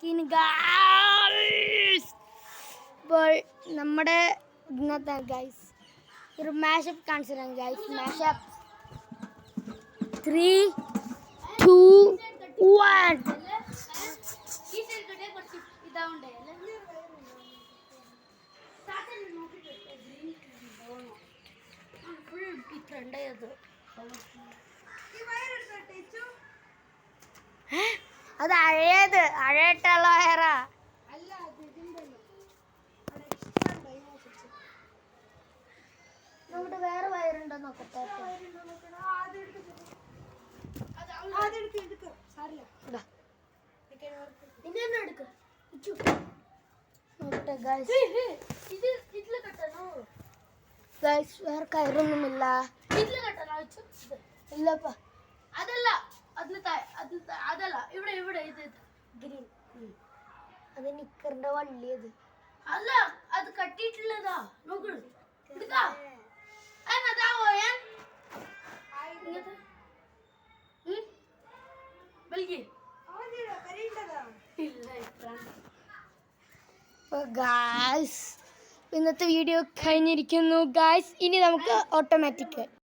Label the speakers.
Speaker 1: Skin guys. ഇപ്പോൾ നമ്മുടെ ഇന്നത്തെ ഗൈസ് ഒരു മാഷപ്പ് കാണിച്ചു തരാം ഗൈസ്. മാഷപ്പ് 3, 2, 1. അത് അഴയിട്ടുള്ള വയറാ. നമ്മുടെ വേറെ വയറുണ്ടോ നോക്കട്ടെ. വേറെ കയറൊന്നുമില്ല. ഇല്ലപ്പാ, അതല്ല അതല്ല ഇവിടെ ഇവിടെ ഇത് ഗ്രീൻ. അത് നിക്കറിന്റെ വള്ളി. അത് അല്ല, അത് കട്ടിട്ടുള്ളതാ. നോക്ക് ഗായ്സ്, ഇന്നത്തെ വീഡിയോ കഴിഞ്ഞിരിക്കുന്നു ഗായ്സ്. ഇനി നമുക്ക് ഓട്ടോമാറ്റിക്